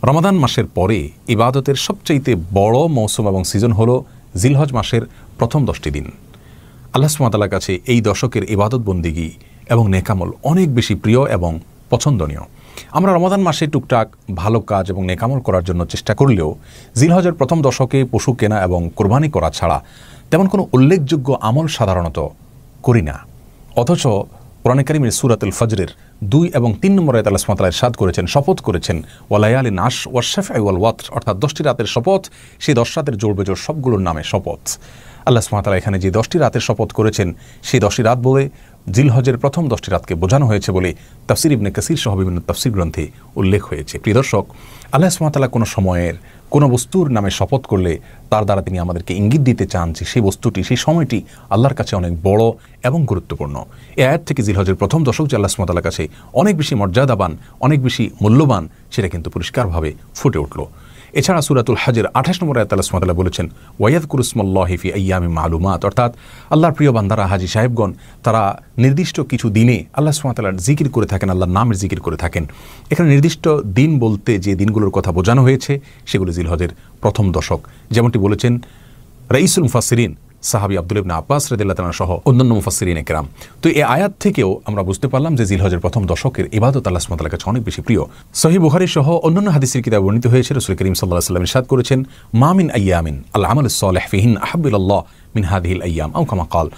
রমাদান মাসের পরে ইবাদতের সবচাইতে বড় মৌসুম এবং সিজন হলো জিলহজ মাসের প্রথম 10টি দিন। আল্লাহ সুবহানাহু ওয়া তাআলার কাছে এই দশকের ইবাদত বন্দিগি এবং নেকামল অনেক বেশি প্রিয় এবং পছন্দনীয়। আমরা রমাদান মাসে টুকটাক ভালো কাজ এবং নেকামল করার জন্য চেষ্টা করলেও জিলহজের প্রথম দশকে পশু কেনা এবং কোরবানি করা ছাড়া তেমন কোনো উল্লেখযোগ্য আমল সাধারণত করি না। অথচ কোরআনে কারীমের সূরাতুল ফজরের 2 এবং 3 নম্বর আয়াতে আল্লাহ সুবহানাহু ওয়া তাআলা ইরশাদ করেছেন, শপথ করেছেন ওয়ালায়ালিন আশর ওয়াশ-শাফঈ ওয়াল ওয়াতর, অর্থাৎ 10টি রাতের শপথ, সেই 10 রাতের জোড় বেজোড় সবগুলোর নামে শপথ। আল্লাহ সুবহানাহু ওয়া তাআলা এখানে যে 10টি রাতের শপথ করেছেন সেই 10টি রাত বলে জিলহজের প্রথম 10টি রাতকে বোঝানো হয়েছে বলে তাফসীর ইবনে কাসীর সহ বিভিন্ন তাফসীর গ্রন্থে উল্লেখ হয়েছে। প্রিয় দর্শক, আল্লাহ সুবহানাহু ওয়া তাআলা কোনো সময়ের কোনো বস্তুর নামে শপথ করলে তার দ্বারা তিনি আমাদেরকে ইঙ্গিত দিতে চান যে সেই বস্তুটি, সেই সময়টি আল্লাহর কাছে অনেক বড় এবং গুরুত্বপূর্ণ। এই আয়াত থেকে জিলহজের প্রথম দশক যে আল্লাহ সুবহানাহু ওয়া তাআলার কাছে অনেক বেশি মর্যাদাবান, অনেক বেশি মূল্যবান, সেটা কিন্তু পরিষ্কারভাবে ফুটে উঠল। এছাড়া সূরাতুল হজের 28 নম্বর আয়াতে আল্লাহ সুবহানাহু ওয়া তাআলা বলেছেন ওয়ায়াযকুরু ইসমাল্লাহি ফি আইয়ামিন মালুমাত, অর্থাৎ আল্লাহর প্রিয় বান্দারা হাজী সাহেবগণ তারা নির্দিষ্ট কিছু দিনে আল্লাহ সুবহানাহু ওয়া তাআলার জিকির করে থাকেন, আল্লাহর নামের জিকির করে থাকেন। এখানে নির্দিষ্ট দিন বলতে যে দিনগুলোর কথা বোঝানো হয়েছে সেগুলো জিলহজের প্রথম দশক, যেমনটি বলেছেন রাইসুল মুফাসসিরিন সাহাবী আব্দুল্লাহ ইবনে আব্বাস রাদিয়াল্লাহু তাআলা সহ অন্যান্য মুফাসসিরিনে কেরাম। তো এই আয়াত থেকেও আমরা বুঝতে পারলাম যে জিলহজের প্রথম দশকের ইবাদত আল্লাহ সুবহানাহু ওয়া তাআলার কাছে অনেক বেশি প্রিয়। সহিহ বুখারী সহ অন্যান্য হাদিসের কিতাবে বর্ণিত হয়েছে, রাসূল করিম সাল্লাল্লাহু আলাইহি ওয়াসাল্লাম ইরশাদ করেছেন, মা মিন আইয়ামিন আল আমালুস সালিহ ফিহিন আহাব্বু ইলাল্লাহ মিন হাযিহিল আইয়াম আও কামা ক্বাল,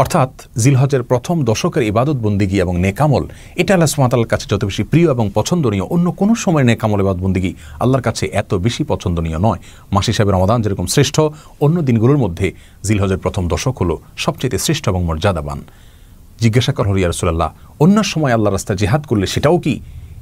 অর্থাৎ জিলহজের প্রথম দশকের ইবাদত বন্দিগি এবং নেকামল এটা আল্লাহ সুবহানাহু ওয়া তাআলার কাছে যত বেশি প্রিয় এবং পছন্দনীয়, অন্য কোনো সময় নেকামল ইবাদত বন্দিগি আল্লাহর কাছে এত বেশি পছন্দনীয় নয়। মাস হিসাবে রমাদান যেরকম শ্রেষ্ঠ, অন্য দিনগুলোর মধ্যে জিলহজের প্রথম দশক হলো সবচেয়ে শ্রেষ্ঠ এবং মর্যাদাবান। জিজ্ঞাসা করা হলো, ইয়া রাসূলুল্লাহ, অন্য সময় আল্লাহর রাস্তায় জিহাদ করলে সেটাও কি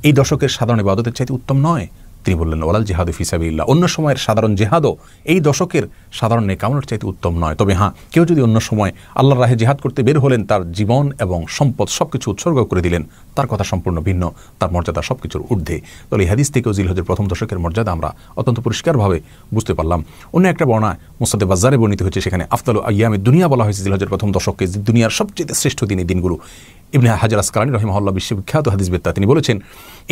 এই দশকের সাধারণ ইবাদতের চাইতে উত্তম নয়? তিনি বললেন, ওয়ালাল জিহাদু ফি সাবিলিল্লাহ, অন্য সময়ের সাধারণ জিহাদও এই দশকের সাধারণ নেকামলের চাইতে উত্তম নয়। তবে হ্যাঁ, কেউ যদি অন্য সময় আল্লাহর রাহে জিহাদ করতে বের হলেন, তার জীবন এবং সম্পদ সবকিছু উৎসর্গ করে দিলেন, তার কথা সম্পূর্ণ ভিন্ন, তার মর্যাদা সবকিছুর ঊর্ধ্বে। তাহলে এই হাদিস থেকেও জিলহজের প্রথম দশকের মর্যাদা আমরা অত্যন্ত পরিষ্কারভাবে বুঝতে পারলাম। অন্য একটা বর্ণনায় মুসনাদে বাজ্জারে বর্ণিত হয়েছে, সেখানে আফদালু আইয়ামে দুনিয়া বলা হয়েছে জিলহজের প্রথম দশককে, দুনিয়ার সবচেয়ে শ্রেষ্ঠ দিন এই দিনগুলো। ইবনে হাজার আসকালানী রাহিমাহুল্লাহ বিশ্ববিখ্যাত হাদিসবেত্তা, তিনি বলেছেন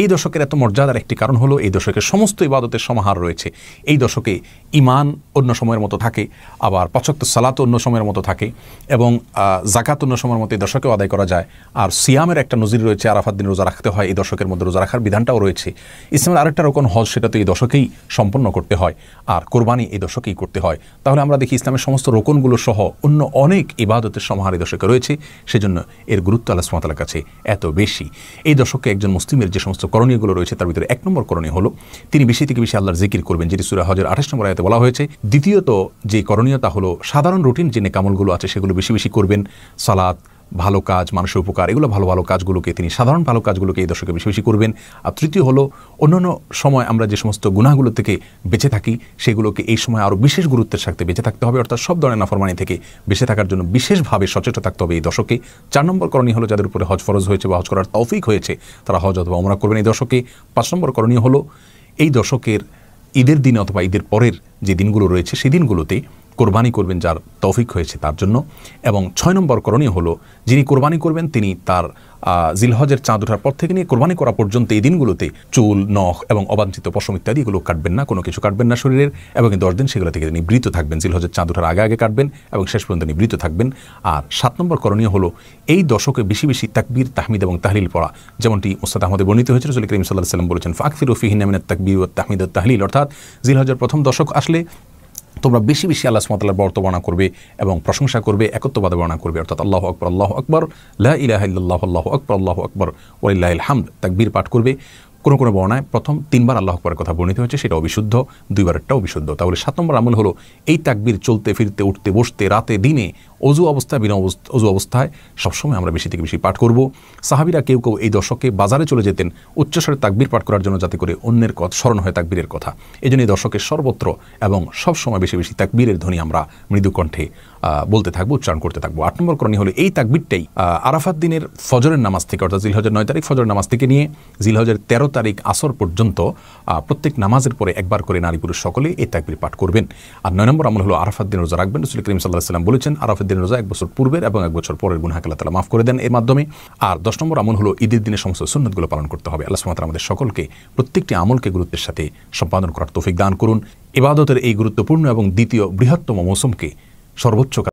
এই দশকের এত মর্যাদার একটি কারণ হলো এই দশকের সমস্ত ইবাদতের সমাহার রয়েছে। এই দশকে ঈমান অন্য সময়ের মতো থাকে, আবার 5 ওয়াক্ত সালাত অন্য সময়ের মতো থাকে, এবং যাকাত অন্য সময়ের মতো এই দশকেও আদায় করা যায়। আর সিয়ামের একটা নজির রয়েছে, আরাফাত দিন রোজা রাখতে হয়, এই দশকের মধ্যে রোজা রাখার বিধানটাও রয়েছে। ইসলামের আরেকটা রকম হজ, সেটা তো এই দশকেই সম্পন্ন করতে হয়, আর কোরবানি এই দশকেই করতে হয়। তাহলে আমরা দেখি ইসলামের সমস্ত রোকনগুলো সহ অন্য অনেক ইবাদতের সমাহার এই দশকে রয়েছে, সেজন্য এর গুরুত্ব আল্লাহ সুবহানাহু ওয়া তাআলার কাছে এত বেশি। এই দশকে একজন মুসলিমের যে সমস্ত করণীয়গুলো রয়েছে তার ভিতরে 1 নম্বর করণীয় হলো তিনি বেশি থেকে বেশি আল্লাহর জিকির করবেন, যেটি সূরা হজের 28 নম্বর আয়াতে বলা হয়েছে। দ্বিতীয়ত যে করণীয়তা হলো সাধারণ রুটিন যে নেকামলগুলো আছে সেগুলো বেশি বেশি করবেন, সালাত, ভালো কাজ, মানুষের উপকার, এগুলো ভালো ভালো কাজগুলোকে তিনি সাধারণ ভালো কাজগুলোকে এই দশকে বেশি বেশি করবেন। আর তৃতীয় হলো অন্যান্য সময় আমরা যে সমস্ত গুনাহগুলো থেকে বেঁচে থাকি সেগুলোকে এই সময় আরও বিশেষ গুরুত্বের সাথে বেঁচে থাকতে হবে, অর্থাৎ সব ধরনের নাফরমানি থেকে বেঁচে থাকার জন্য বিশেষভাবে সচেতন থাকতে হবে এই দশকে। 4 নম্বর করণীয় হলো যাদের উপরে হজ ফরজ হয়েছে বা হজ করার তৌফিক হয়েছে তারা হজ অথবা ওমরা করবেন এই দশকে। 5 নম্বর করণীয় হলো এই দশকের ঈদের দিন অথবা ঈদের পরের যে দিনগুলো রয়েছে সেই দিনগুলোতে কোরবানি করবেন যার তৌফিক হয়েছে তার জন্য। এবং 6 নম্বর করণীয় হলো যিনি কোরবানি করবেন তিনি তার জিলহজের চাঁদ ওঠার পর থেকে নিয়ে কোরবানি করা পর্যন্ত এই দিনগুলোতে চুল, নখ এবং অবাঞ্ছিত পশম ইত্যাদি এগুলো কাটবেন না, কোনো কিছু কাটবেন না শরীরের, এবং 10 দিন সেগুলো থেকে তিনি বৃত থাকবেন। জিলহজের চাঁদ ওঠার আগে আগে কাটবেন এবং শেষ পর্যন্ত তিনি বৃত থাকবেন। আর 7 নম্বর করণীয় হলো এই দশকে বেশি বেশি তাকবীর, তাহমিদ এবং তাহলিল পড়া, যেমনটি মুসনাদ আহমদে বর্ণিত হয়েছে। রাসূল করিম সাল্লাল্লাহু আলাইহি ওয়াসাল্লাম বলেছেন, ফাকসিরু ফিহিন্না মিনাত তাকবীর ওয়াত তাহমিদ ওয়াত তাহলিল, অর্থাৎ জিলহজের প্রথম দশক আসলে তোমরা বেশি বেশি আল্লাহ সুবহানাহু ওয়া তাআলার বর্ণনা করবে এবং প্রশংসা করবে, একত্ববাদ বর্ণনা করবে, অর্থাৎ আল্লাহু আকবার, লা ইলাহা ইল্লাল্লাহু আল্লাহু আকবার ওয়ালিল্লাহিল হামদ, তাকবীর পাঠ করবে। কোনো কোনো বর্ণায় প্রথম 3 বার আল্লাহু আকবারের কথা বর্ণিত হয়েছে, সেটাও বিশুদ্ধ, 2 বারেরটাও বিশুদ্ধ। তাহলে 7 নম্বর আমল হলো এই তাকবীর চলতে ফিরতে, উঠতে বসতে, রাতে দিনে, অজু অবস্থায়, বিনা অজু অবস্থায় সবসময় আমরা বেশি থেকে বেশি পাঠ করব। সাহাবীরা কেউ কেউ এই দশকে বাজারে চলে যেতেন উচ্চস্বরে তাকবীর পাঠ করার জন্য, যাতে করে অন্যের কথা স্মরণ হয় তাকবীরের কথা। এই জন্য এই দশকের সর্বত্র এবং সবসময় বেশি বেশি তাকবীরের ধ্বনি আমরা মৃদু কণ্ঠে বলতে থাকবো, উচ্চারণ করতে থাকবো। 8 নম্বর করণীয় হলো এই তাকবীরটাই আরাফাত দিনের ফজরের নামাজ থেকে, অর্থাৎ জিলহজের 9 তারিখ ফজরের নামাজ থেকে নিয়ে জিলহজের 13 তারিখ আসর পর্যন্ত প্রত্যেক নামাজের পরে একবার করে নারী পুরুষ সকলে এই তাকবীর পাঠ করবেন। আর 9 নম্বর আমল হলো আরাফাত দিন রোজা রাখবেন। রাসূল করিম সাল্লাল্লাহু আলাইহি ওয়াসাল্লাম বলেছেন আরাফাত দিন রোজা 1 বছর পূর্বের এবং 1 বছর পরের গুনাহকে আল্লাহ তাআলা মাফ করে দেন এর মাধ্যমে। আর 10 নম্বর আমল হলো ঈদের দিনের সমস্ত সুন্নতগুলো পালন করতে হবে। আল্লাহ সুবহানাহু ওয়া তাআলা আমাদের সকলকে প্রত্যেকটি আমলকে গুরুত্বের সাথে সম্পাদন করার তৌফিক দান করুন। ইবাদতের এই গুরুত্বপূর্ণ এবং দ্বিতীয় বৃহত্তম মৌসুমকে সর্বোচ্চ